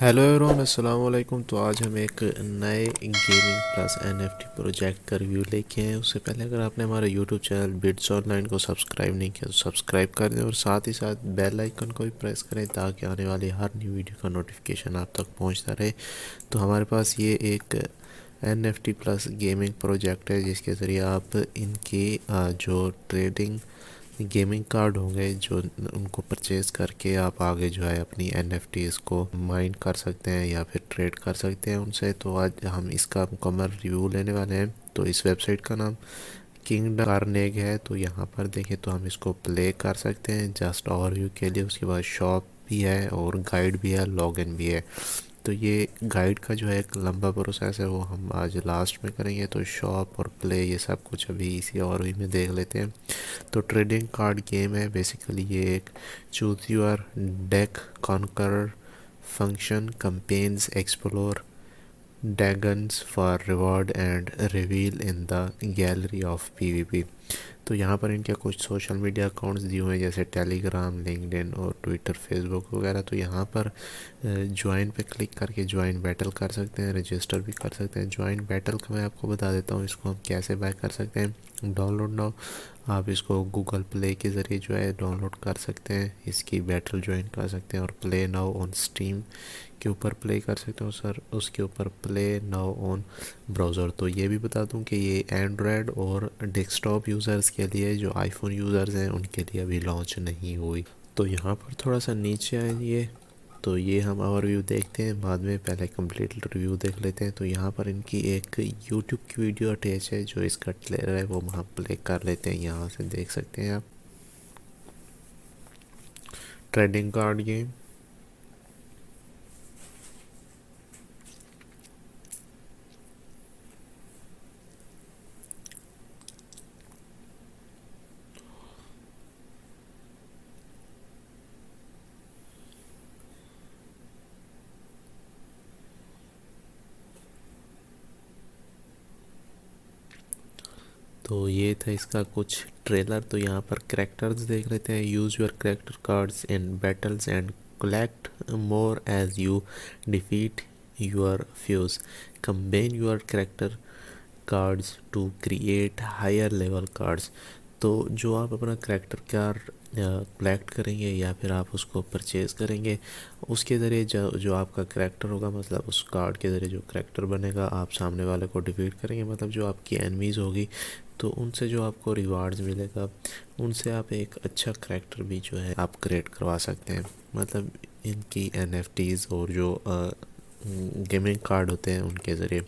Hello everyone, अस्सलाम वालेकुम। तो आज हम एक नए गेमिंग प्लस एनएफटी प्रोजेक्ट का रिव्यू लेके आए हैं। उससे पहले अगर आपने हमारे यूट्यूब चैनल बिट्स ऑनलाइन को सब्सक्राइब नहीं किया तो सब्सक्राइब कर दें और साथ ही साथ बेल आइकन को भी प्रेस करें ताकि आने वाली हर न्यू वीडियो का नोटिफिकेशन आप तक पहुंचता रहे। तो हमारे पास ये एक एनएफटी प्लस गेमिंग प्रोजेक्ट है जिसके ज़रिए आप इनकी जो ट्रेडिंग गेमिंग कार्ड होंगे जो उनको परचेज़ करके आप आगे जो है अपनी एनएफटीज़ को माइन कर सकते हैं या फिर ट्रेड कर सकते हैं उनसे। तो आज हम इसका मुकम्मल रिव्यू लेने वाले हैं। तो इस वेबसाइट का नाम किंगडम कार्नेग है। तो यहाँ पर देखें तो हम इसको प्ले कर सकते हैं जस्ट ओवरव्यू के लिए। उसके बाद शॉप भी है और गाइड भी है, लॉगिन भी है। तो ये गाइड का जो है एक लंबा प्रोसेस है वो हम आज लास्ट में करेंगे। तो शॉप और प्ले ये सब कुछ अभी इसी ओवरव्यू में देख लेते हैं। तो ट्रेडिंग कार्ड गेम है बेसिकली। ये एक choose your deck, conquer, function, campaigns, explore dragons for reward and reveal in the gallery of PvP. तो यहाँ पर इनके कुछ सोशल मीडिया अकाउंट्स दिए हुए हैं जैसे टेलीग्राम, लिंक्डइन और ट्विटर, फेसबुक वगैरह। तो यहाँ पर ज्वाइन पे क्लिक करके ज्वाइन बैटल कर सकते हैं, रजिस्टर भी कर सकते हैं। ज्वाइन बैटल का मैं आपको बता देता हूँ इसको हम कैसे बाय कर सकते हैं। डाउनलोड नाउ, आप इसको गूगल प्ले के ज़रिए जो है डाउनलोड कर सकते हैं, इसकी बैटल ज्वाइन कर सकते हैं। और प्ले नाउ ऑन स्टीम के ऊपर प्ले कर सकते हो सर, उसके ऊपर प्ले नाउ ऑन ब्राउज़र। तो ये भी बता दूं कि ये एंड्रॉयड और डेस्कटॉप यूज़र्स के लिए, जो आईफोन यूज़र्स हैं उनके लिए अभी लॉन्च नहीं हुई। तो यहाँ पर थोड़ा सा नीचे आइए तो ये हम ओवरव्यू देखते हैं बाद में, पहले कंप्लीट रिव्यू देख लेते हैं। तो यहाँ पर इनकी एक यूट्यूब की वीडियो अटैच है जो इसका ट्रेलर है वो हम प्ले कर लेते हैं। यहाँ से देख सकते हैं आप ट्रेडिंग कार्ड गेम। तो ये था इसका कुछ ट्रेलर। तो यहाँ पर करेक्टर्स देख लेते हैं। Use your character cards in battles and collect more as you defeat your foes. Combine your character cards to create higher level cards. तो जो आप अपना करेक्टर कार्ड कलेक्ट करेंगे या फिर आप उसको परचेज़ करेंगे, उसके ज़रिए जो आपका करेक्टर होगा, मतलब उस कार्ड के ज़रिए जो करेक्टर बनेगा, आप सामने वाले को डिफीट करेंगे, मतलब जो आपकी एनिमीज़ होगी तो उनसे जो आपको रिवार्ड्स मिलेगा उनसे आप एक अच्छा करेक्टर भी जो है आप क्रिएट करवा सकते हैं। मतलब इनकी एनएफटीज़ और जो गेमिंग कार्ड होते हैं उनके ज़रिए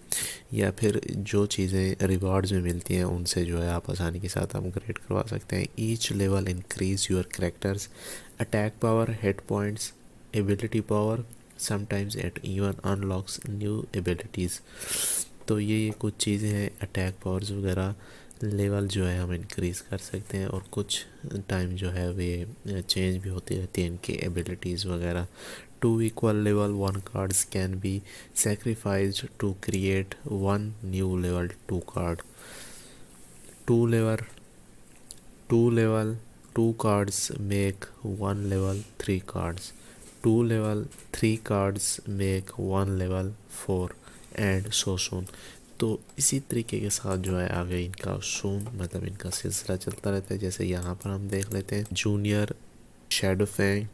या फिर जो चीज़ें रिवार्ड्स में मिलती हैं उनसे जो है आप आसानी के साथ अपग्रेड करवा सकते हैं। Each level increase your characters attack power, hit points, ability power, sometimes it even unlocks new abilities. तो ये कुछ चीज़ें हैं, अटैक पावर्स वगैरह लेवल जो है हम इंक्रीज़ कर सकते हैं और कुछ टाइम जो है वे चेंज भी होती रहती है इनकी एबिलिटीज़ वगैरह। Two equal level 1 cards can be sacrificed to create one new level 2 card. Two level two level 2 cards make one level 3 cards. Two level 3 cards make one level 4 and so soon. तो इसी तरीके के साथ जो है आगे इनका सून मतलब इनका सिलसिला चलता रहता है। जैसे यहाँ पर हम देख लेते हैं जूनियर शैडो फैंग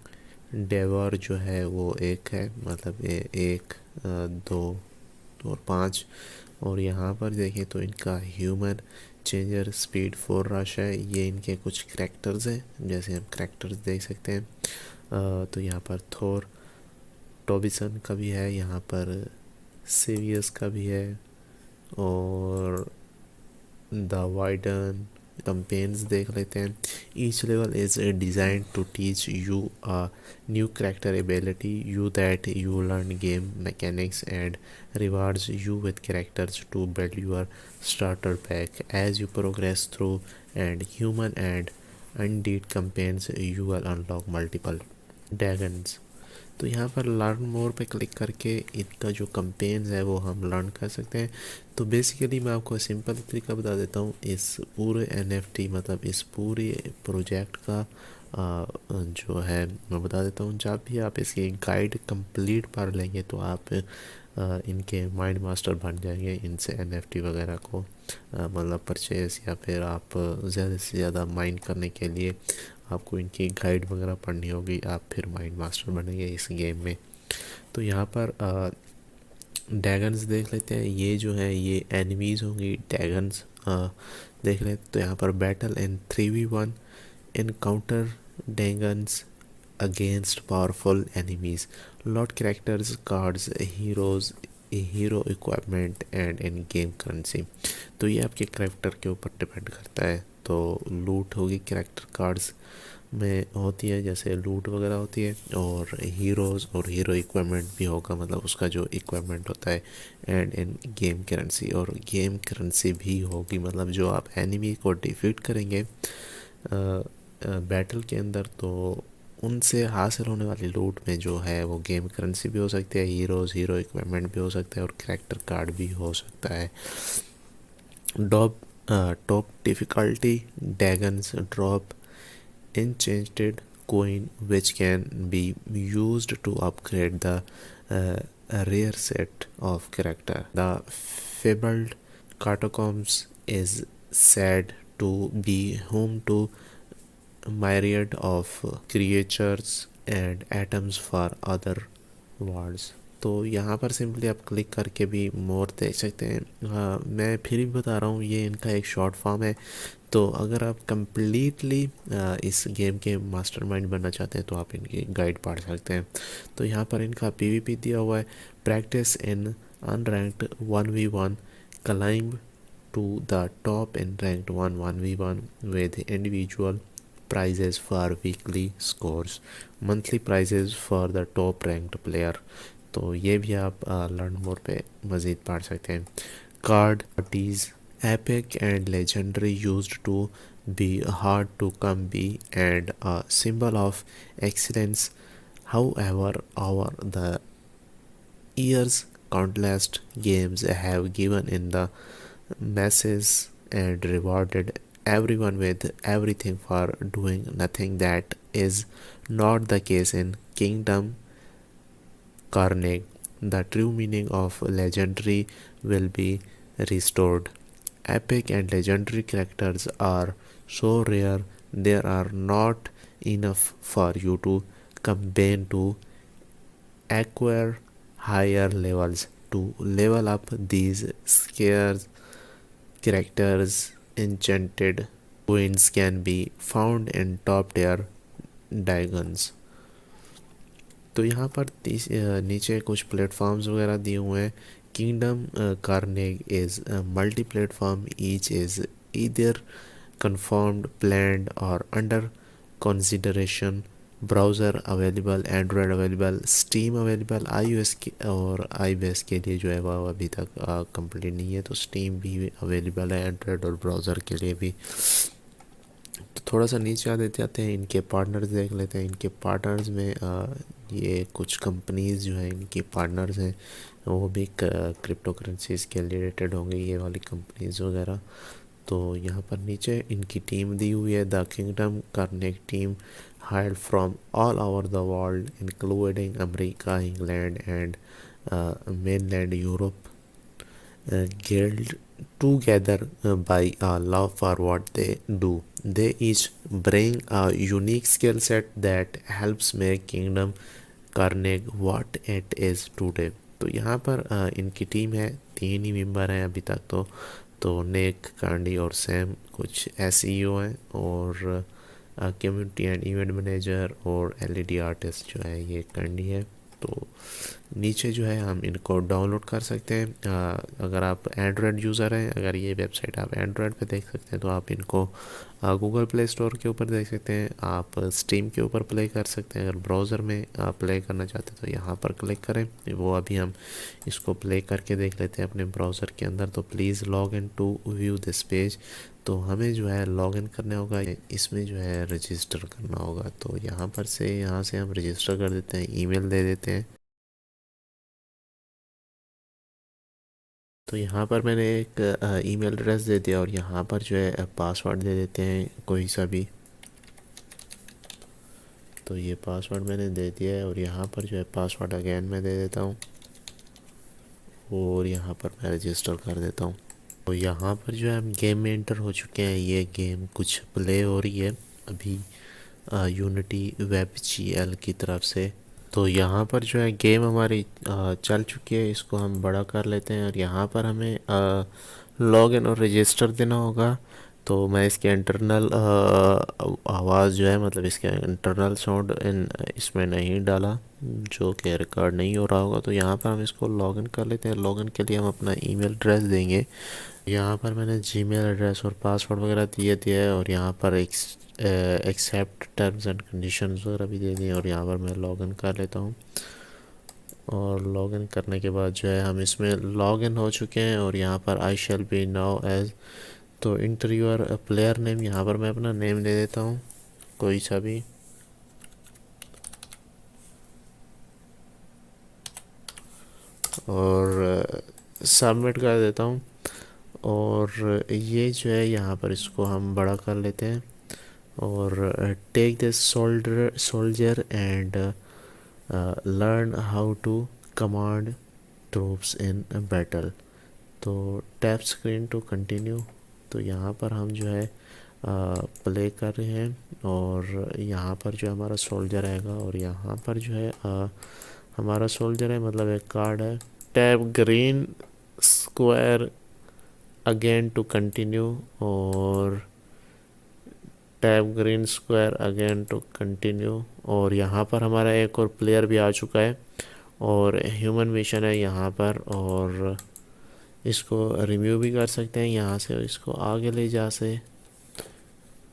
डेवर जो है वो एक है, मतलब ये एक दो और पाँच। और यहाँ पर देखें तो इनका ह्यूमन चेंजर स्पीड 4 रश है। ये इनके कुछ करैक्टर्स हैं, जैसे हम करैक्टर्स देख सकते हैं। तो यहाँ पर थोर टॉबिसन का भी है, यहाँ पर सीवियस का भी है और द वाइडन कंपेन्स देख लेते हैं। Each level is design to teach you a new character ability you that you learn game mechanics and rewards you with characters to build your starter pack as you progress through and human and undead campaigns you will unlock multiple dragons. तो यहाँ पर learn more पे click करके इनका जो companies है वो हम लर्न कर सकते हैं। तो बेसिकली मैं आपको सिंपल तरीका बता देता हूँ। इस पूरे एनएफटी मतलब इस पूरे प्रोजेक्ट का जो है मैं बता देता हूँ। जब भी आप इसकी गाइड कंप्लीट पढ़ लेंगे तो आप इनके माइंड मास्टर बन जाएंगे। इनसे एनएफटी वगैरह को मतलब परचेस या फिर आप ज़्यादा से ज़्यादा माइंड करने के लिए आपको इनकी गाइड वगैरह पढ़नी होगी, आप फिर माइंड मास्टर बनेंगे इस गेम में। तो यहाँ पर ड्रैगन्स देख लेते हैं। ये जो है ये एनिमीज़ होंगी ड्रैगन्स। देख लेते तो यहाँ पर battle in 3v1 encounter dragons against powerful enemies, lot characters cards heroes hero equipment and in game currency. तो ये आपके करेक्टर के ऊपर डिपेंड करता है। तो लूट होगी करेक्टर कार्ड्स में होती है, जैसे लूट वगैरह होती है, और हीरोज़ और हीरो इक्विपमेंट भी होगा, मतलब उसका जो इक्विपमेंट होता है, एंड इन गेम करेंसी, और गेम करेंसी भी होगी, मतलब जो आप एनिमी को डिफीट करेंगे बैटल के अंदर, तो उनसे हासिल होने वाली लूट में जो है वो गेम करेंसी भी हो सकती है, हीरोज़ हीरो इक्विपमेंट भी हो सकता है, और करेक्टर कार्ड भी हो सकता है। Top top difficulty dragons drop enchanted coin which can be used to upgrade the rare set of character. The fabled catacombs is said to be home to myriad of creatures and atoms for other worlds. तो यहाँ पर simply आप click करके भी मोर देख सकते हैं। हाँ, मैं फिर भी बता रहा हूँ, ये इनका एक शॉर्ट फॉर्म है। तो अगर आप कम्प्लीटली इस गेम के मास्टरमाइंड बनना चाहते हैं तो आप इनकी गाइड पढ़ सकते हैं। तो यहाँ पर इनका पीवीपी दिया हुआ है, practice in unranked 1v1, climb to the top in ranked 1v1 with individual prizes for weekly scores, monthly prizes for the top ranked player। तो ये भी आप लर्न मोर पे मज़ीद पढ़ सकते हैं। Card parties epic and legendary used to be hard to come by and a symbol of excellence. However, over the years, countless games have given in the masses and rewarded everyone with everything for doing nothing. That is not the case in Kingdom Carnage. The true meaning of legendary will be restored. Epic and legendary characters are so rare, there are not enough for you to combine to acquire higher levels. To level up these scarce characters, enchanted coins can be found in top tier dragons। तो यहाँ पर नीचे कुछ platforms वगैरह दिए हुए हैं। Kingdom Karnage is multi platform, each is either confirmed, planned और under consideration। Browser available, Android available, Steam available, iOS के और iOS के लिए जो है वह अभी तक कंप्लीट नहीं है, तो स्टीम भी अवेलेबल है एंड्रॉयड और ब्राउज़र के लिए भी। तो थोड़ा सा नीचे आ देते आते हैं, इनके पार्टनर्स देख लेते हैं। इनके पार्टनर्स में ये कुछ कंपनीज जो है इनकी पार्टनर्स हैं, वो भी क्रिप्टो करेंसीज के रिलेटेड होंगे, ये वाली कंपनीज वगैरह। तो यहाँ पर नीचे इनकी टीम दी हुई है। The Kingdom Karnage team hired from all over the world including America, England and mainland Europe, guild together by a love for what they do. They each bring a unique skill set that helps make Kingdom Carnage what it is today। तो यहाँ पर इनकी team है, 3 ही member हैं अभी तक। तो नेक, कांडी और सैम कुछ एसईओ हैं, और कम्युनिटी एंड इवेंट मैनेजर और एलईडी आर्टिस्ट जो है ये कांडी है। तो नीचे जो है हम इनको डाउनलोड कर सकते हैं। अगर आप एंड्रॉयड यूज़र हैं, अगर ये वेबसाइट आप एंड्रॉयड पे देख सकते हैं, तो आप इनको गूगल प्ले स्टोर के ऊपर देख सकते हैं, आप स्टीम के ऊपर प्ले कर सकते हैं। अगर ब्राउज़र में आप प्ले करना चाहते हैं तो यहाँ पर क्लिक करें, वो अभी हम इसको प्ले करके देख लेते हैं अपने ब्राउज़र के अंदर। तो please log in to view this page. तो हमें जो है लॉग इन करने होगा, इसमें जो है रजिस्टर करना होगा। तो यहाँ से हम रजिस्टर कर देते हैं, ईमेल दे देते हैं। तो यहाँ पर मैंने एक ईमेल एड्रेस दे दिया, और यहाँ पर जो है पासवर्ड दे देते हैं कोई सा भी। तो ये पासवर्ड मैंने दे दिया है और यहाँ पर जो है पासवर्ड अगेन मैं दे देता हूँ और यहाँ पर मैं रजिस्टर कर देता हूँ। तो यहाँ पर जो है हम गेम में एंटर हो चुके हैं। ये गेम कुछ प्ले हो रही है अभी यूनिटी वेब जीएल की तरफ से। तो यहाँ पर जो है गेम हमारी चल चुकी है। इसको हम बड़ा कर लेते हैं और यहाँ पर हमें लॉग इन और रजिस्टर देना होगा। तो मैं इसके इंटरनल आवाज़ जो है मतलब इसके इंटरनल साउंड इसमें नहीं डाला जो कि रिकॉर्ड नहीं हो रहा होगा। तो यहाँ पर हम इसको लॉगिन कर लेते हैं। लॉगिन के लिए हम अपना ईमेल एड्रेस देंगे। यहाँ पर मैंने जीमेल एड्रेस और पासवर्ड वगैरह दिए दिया है और यहाँ पर एक्सेप्ट टर्म्स एंड कंडीशंस वगैरह भी दे दिए और यहाँ पर मैं लॉगिन कर लेता हूँ। और लॉगिन करने के बाद जो है हम इसमें लॉगिन हो चुके हैं और यहाँ पर आई शैल बी नाउ एज, तो इंटर योर प्लेयर नेम, यहाँ पर मैं अपना नेम दे देता हूँ कोई सा भी। और सबमिट कर देता हूँ। और ये जो है यहाँ पर इसको हम बड़ा कर लेते हैं और take this soldier and learn how to command troops in battle. तो टैप स्क्रीन टू कंटिन्यू। तो यहाँ पर हम जो है प्ले कर रहे हैं और यहाँ पर जो हमारा सोल्जर आएगा और यहाँ पर जो है हमारा सोल्जर है मतलब एक कार्ड है। Tap green square again to continue और tap green square again to continue. और यहाँ पर हमारा एक और प्लेयर भी आ चुका है और ह्यूमन मिशन है यहाँ पर। और इसको रिम्यू भी कर सकते हैं यहाँ से, इसको आगे ले जा से।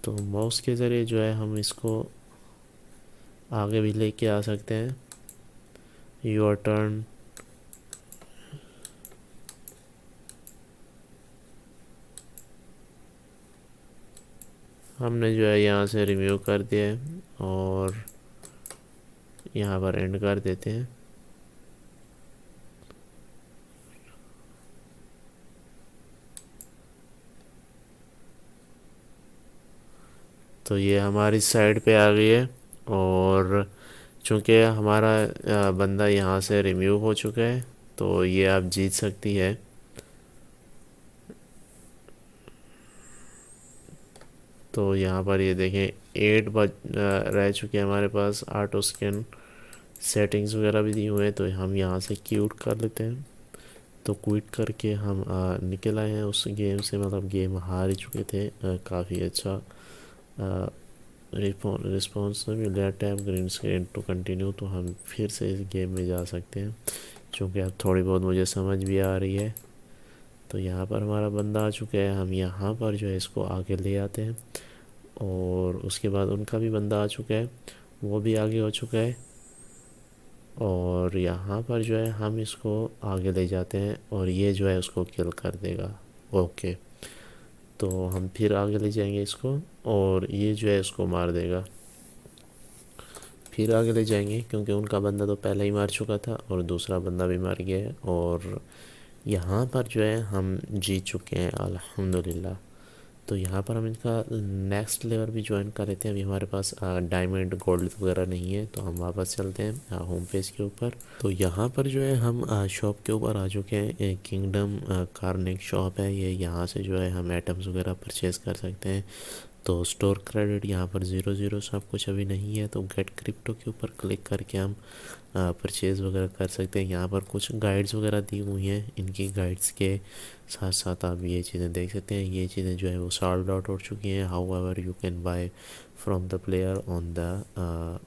तो माउस के ज़रिए जो है हम इसको आगे भी लेके आ सकते हैं। Your turn. हमने जो है यहाँ से रिम्यू कर दिया है और यहाँ पर एंड कर देते हैं। तो ये हमारी साइड पे आ गई है और चूँकि हमारा बंदा यहाँ से रिम्यू हो चुका है तो ये आप जीत सकती है। तो यहाँ पर ये देखें 8 बज रह चुके हैं हमारे पास। ऑटो स्कैन सेटिंग्स वगैरह भी दिए हुए हैं तो हम यहाँ से क्विट कर लेते हैं। तो क्विट करके हम निकल आए हैं उस गेम से, मतलब गेम हार ही चुके थे। काफ़ी अच्छा रिस्पॉन्स मिला। Tap green screen to continue. तो हम फिर से इस गेम में जा सकते हैं क्योंकि अब थोड़ी बहुत मुझे समझ भी आ रही है। तो यहाँ पर हमारा बंदा आ चुका है। हम यहाँ पर जो है इसको आगे ले आते हैं और उसके बाद उनका भी बंदा आ चुका है, वो भी आगे हो चुका है। और यहाँ पर जो है हम इसको आगे ले जाते हैं और ये जो है उसको किल कर देगा। ओके, तो हम फिर आगे ले जाएंगे इसको और ये जो है उसको मार देगा। फिर आगे ले जाएंगे क्योंकि उनका बंदा तो पहले ही मार चुका था और दूसरा बंदा भी मार गया है। और यहाँ पर जो है हम जीत चुके हैं अल्हम्दुलिल्लाह। तो यहाँ पर हम इनका नेक्स्ट लेवल भी ज्वाइन कर लेते हैं। अभी हमारे पास डायमंड गोल्ड वगैरह नहीं है तो हम वापस चलते हैं होम पेज के ऊपर। तो यहाँ पर जो है हम शॉप के ऊपर आ चुके हैं। किंगडम कार्निक शॉप है ये, यहाँ से जो है हम आइटम्स वगैरह परचेज़ कर सकते हैं। तो स्टोर क्रेडिट यहाँ पर 0 सब कुछ अभी नहीं है। तो गेट क्रिप्टो के ऊपर क्लिक करके हम परचेज़ वगैरह कर सकते हैं। यहाँ पर कुछ गाइड्स वगैरह दी हुई हैं। इनकी गाइड्स के साथ साथ आप ये चीज़ें देख सकते हैं। ये चीज़ें जो है वो सॉल्ड आउट हो चुकी हैं। How ever you can buy from the player on the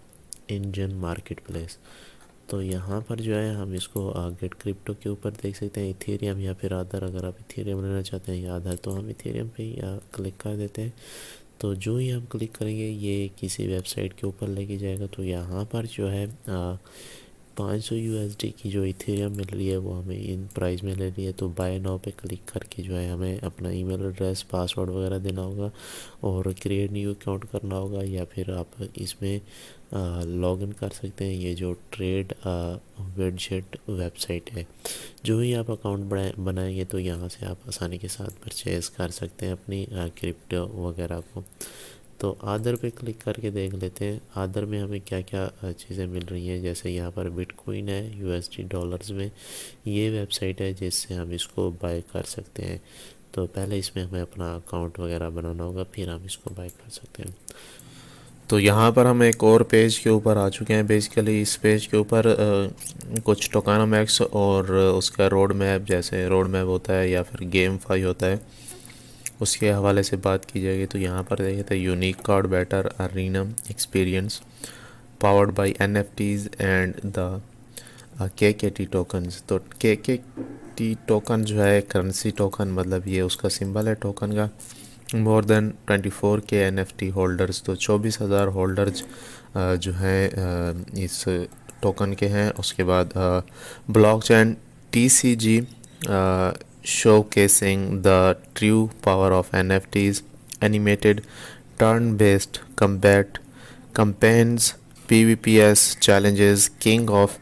Indian market place. तो यहाँ पर जो है हम इसको गेट क्रिप्टो के ऊपर देख सकते हैं। इथेरियम या फिर आधार, अगर आप इथेरियम लेना चाहते हैं या आधार तो हम इथेरियम पे ही क्लिक कर देते हैं। तो जो ही हम क्लिक करेंगे ये किसी वेबसाइट के ऊपर लेके जाएगा। तो यहाँ पर जो है 500 USD की जो इथेरियम मिल रही है वो हमें इन प्राइस में ले रही है। तो बाय नाउ पे क्लिक करके जो है हमें अपना ईमेल एड्रेस पासवर्ड वगैरह देना होगा और क्रिएट न्यू अकाउंट करना होगा या फिर आप इसमें लॉगिन कर सकते हैं। ये जो ट्रेड वेडजेट वेबसाइट है, जो ही आप अकाउंट बनाएंगे तो यहाँ से आप आसानी के साथ परचेज़ कर सकते हैं अपनी क्रिप्टो वगैरह को। तो आदर पे क्लिक करके देख लेते हैं आदर में हमें क्या क्या चीज़ें मिल रही हैं। जैसे यहाँ पर बिटकॉइन है यूएसडी डॉलर्स में, ये वेबसाइट है जिससे हम इसको बाय कर सकते हैं। तो पहले इसमें हमें अपना अकाउंट वगैरह बनाना होगा, फिर हम इसको बाय कर सकते हैं। तो यहाँ पर हम एक और पेज के ऊपर आ चुके हैं। बेसिकली इस पेज के ऊपर कुछ टोकानोमैक्स और उसका रोड मैप, जैसे रोड मैप होता है या फिर गेम फाई होता है, उसके हवाले से बात की जाएगी। तो यहाँ पर देखें तो unique card better arena experience powered by NFTs and the KKT tokens. तो केकेटी टोकन जो है करेंसी टोकन, मतलब ये उसका सिंबल है टोकन का। मोर देन 24 के NFT होल्डर्स, तो 24,000 होल्डर्स जो हैं इस टोकन के हैं। उसके बाद blockchain TCG showcasing the true power of NFTs, animated turn-based combat campaigns, PvPS challenges, King of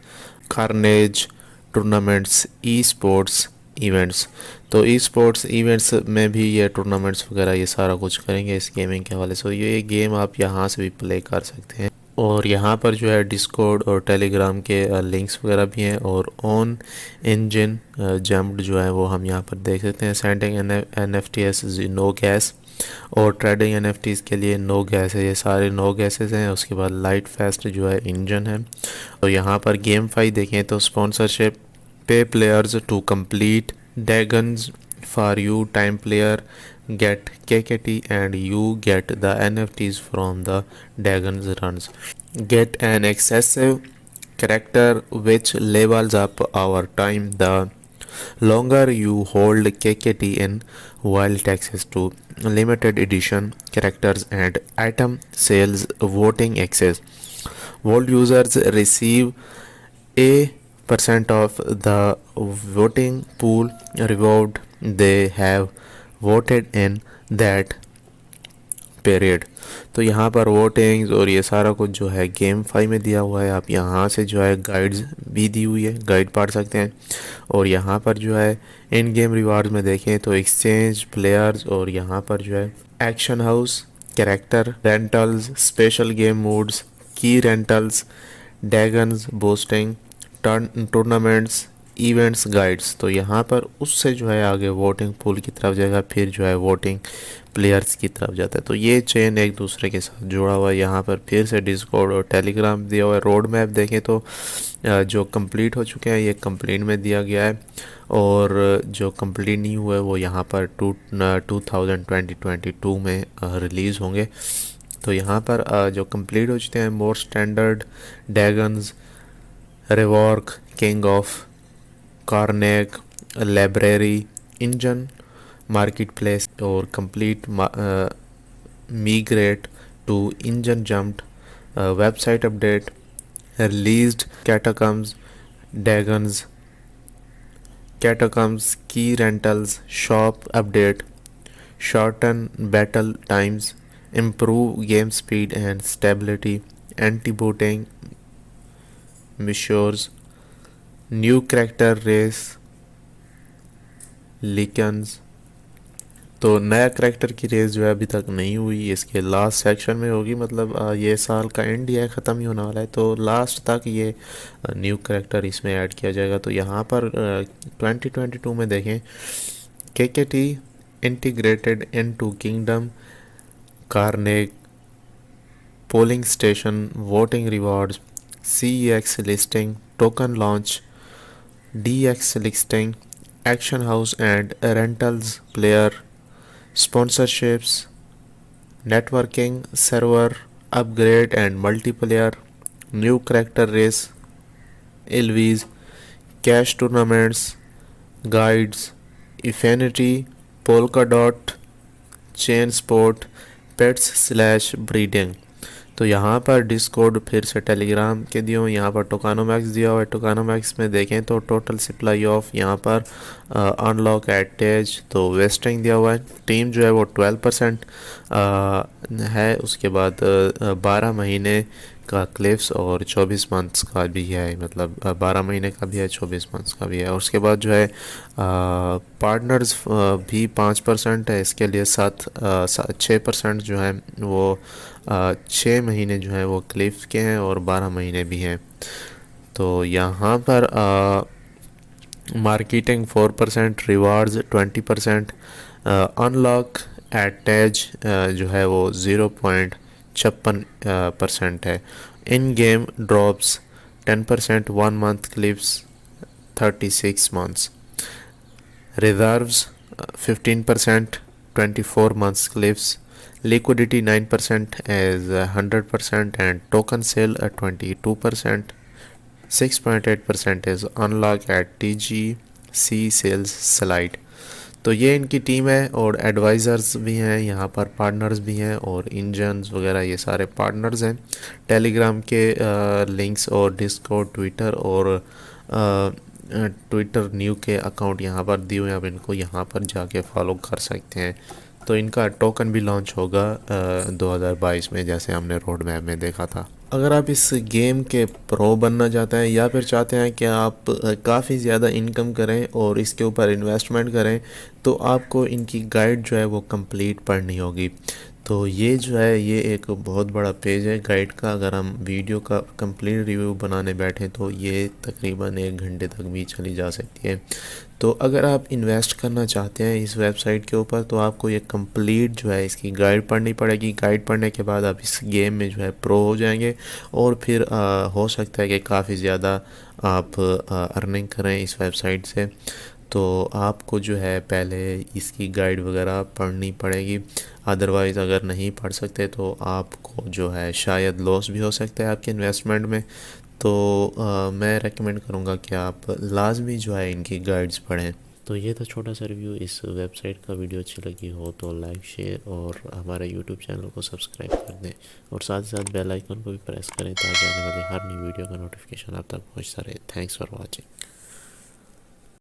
Carnage tournaments, e sports events. तो ई स्पोर्ट्स इवेंट्स में भी ये टूर्नामेंट्स वगैरह ये सारा कुछ करेंगे इस गेमिंग के हवाले से। ये गेम आप यहाँ से भी प्ले कर सकते हैं। और यहाँ पर जो है डिस्कॉर्ड और टेलीग्राम के लिंक्स वगैरह भी हैं। और ऑन इंजन जम्प्ड जो है वो हम यहाँ पर देख सकते हैं। सेंडिंग NFTs नो गैस, और ट्रेडिंग NFTs के लिए नो गैस है, ये सारे नो गैसेस हैं। उसके बाद लाइट फेस्ट जो है इंजन है। और यहाँ पर गेम फाई देखें तो sponsorship, pay players to complete dungeons for you time player get KKT and you get the NFTs from the Dagon's runs. Get an excessive character which levels up our time the longer you hold KKT in wild access to limited edition characters and item sales voting access. Vault users receive a % of the voting pool reward they have voted in that period. तो यहाँ पर votings और ये सारा कुछ जो है game phi में दिया हुआ है। आप यहाँ से जो है गाइड्स भी दी हुई है, गाइड पढ़ सकते हैं। और यहाँ पर जो है इन गेम रिवार्ड में देखें तो एक्सचेंज प्लेयर्स, और यहाँ पर जो है auction house, character rentals, special game modes, key rentals, dungeons boosting, tournaments, events, guides. तो यहाँ पर उससे जो है आगे वोटिंग पूल की तरफ जाएगा, फिर जो है वोटिंग प्लेयर्स की तरफ जाता है। तो ये चेन एक दूसरे के साथ जुड़ा हुआ है। यहाँ पर फिर से डिस्कॉर्ड और टेलीग्राम दिया हुआ है। रोड मैप देखें तो जो कंप्लीट हो चुके हैं ये कंप्लीट में दिया गया है, और जो कंप्लीट नहीं हुए वो यहाँ पर 2022 में रिलीज़ होंगे। तो यहाँ पर जो कंप्लीट हो चुके हैं more standard, dungeons, rework, king of Karnage, library, engine, marketplace, और complete migrate to engine jumped, website update, released catacombs, dungeons, catacombs, key rentals, shop update, shorten battle times, improve game speed and stability, anti-booting measures, new character race, lycans. तो नया character की race जो है अभी तक नहीं हुई, इसके लास्ट सेक्शन में होगी। मतलब ये साल का एंड या ख़त्म ही होने वाला है, तो लास्ट तक ये न्यू कैरेक्टर इसमें ऐड किया जाएगा। तो यहाँ पर 2022 में देखें KKT integrated into Kingdom, Karnage, polling station, voting rewards, CEX listing, token launch, DX listing, action house and rentals, player sponsorships, networking, server upgrade and multiplayer, new character race, LVs, cash tournaments, guides, Affinity, Polkadot, chain sport, pets / breeding। तो यहाँ पर Discord फिर से Telegram के दिए हुए, यहाँ पर टोकानोमैक्स दिया हुआ है। टोकानोमैक्स में देखें तो टोटल सप्लाई ऑफ यहाँ पर अनलॉक एटेज, तो वेस्टिंग दिया हुआ है। टीम जो है वो 12% है। उसके बाद 12 महीने का क्लिप्स और 24 मंथ्स का भी है, मतलब 12 महीने का भी है, 24 मंथ्स का भी है। और उसके बाद जो है पार्टनर्स भी 5% है इसके लिए, 6% जो है वो 6 महीने जो है वो क्लिप्स के हैं और 12 महीने भी हैं। तो यहाँ पर मार्केटिंग 4%, रिवार्ड्स 20%, अनलॉक एटेज जो है वो 0.56% है। इन game drops 10%, 1 month clips 36 months, reserves 15%, 24 months cliffs, liquidity 9% as 100%, and token sale at 22%, 6.8% is unlock at TGC sales slide। तो ये इनकी टीम है और एडवाइज़र्स भी हैं यहाँ पर, पार्टनर्स भी हैं और इंजन्स वगैरह ये सारे पार्टनर्स हैं। टेलीग्राम के लिंक्स और डिस्कॉर्ड, ट्विटर और ट्विटर न्यू के अकाउंट यहाँ पर दिए हुए हैं, आप इनको यहाँ पर जाके फॉलो कर सकते हैं। तो इनका टोकन भी लॉन्च होगा 2022 में, जैसे हमने रोड मैप में देखा था। अगर आप इस गेम के प्रो बनना चाहते हैं या फिर चाहते हैं कि आप काफ़ी ज़्यादा इनकम करें और इसके ऊपर इन्वेस्टमेंट करें, तो आपको इनकी गाइड जो है वो कंप्लीट पढ़नी होगी। तो ये जो है ये एक बहुत बड़ा पेज है गाइड का। अगर हम वीडियो का कंप्लीट रिव्यू बनाने बैठे तो ये तकरीबन 1 घंटे तक भी चली जा सकती है। तो अगर आप इन्वेस्ट करना चाहते हैं इस वेबसाइट के ऊपर, तो आपको ये कंप्लीट जो है इसकी गाइड पढ़नी पड़ेगी। गाइड पढ़ने के बाद आप इस गेम में जो है प्रो हो जाएंगे और फिर हो सकता है कि काफ़ी ज़्यादा आप अर्निंग करें इस वेबसाइट से। तो आपको जो है पहले इसकी गाइड वगैरह पढ़नी पड़ेगी, अदरवाइज़ अगर नहीं पढ़ सकते तो आपको जो है शायद लॉस भी हो सकता है आपके इन्वेस्टमेंट में। तो मैं रेकमेंड करूँगा कि आप लाजमी जो है इनकी गाइड्स पढ़ें। तो ये था छोटा सा रिव्यू इस वेबसाइट का। वीडियो अच्छी लगी हो तो लाइक, शेयर और हमारे यूट्यूब चैनल को सब्सक्राइब कर दें और साथ ही साथ बेल आइकन को भी प्रेस करें ताकि आने वाली हर नई वीडियो का नोटिफिकेशन आप तक पहुंचता रहे। Thanks for watching.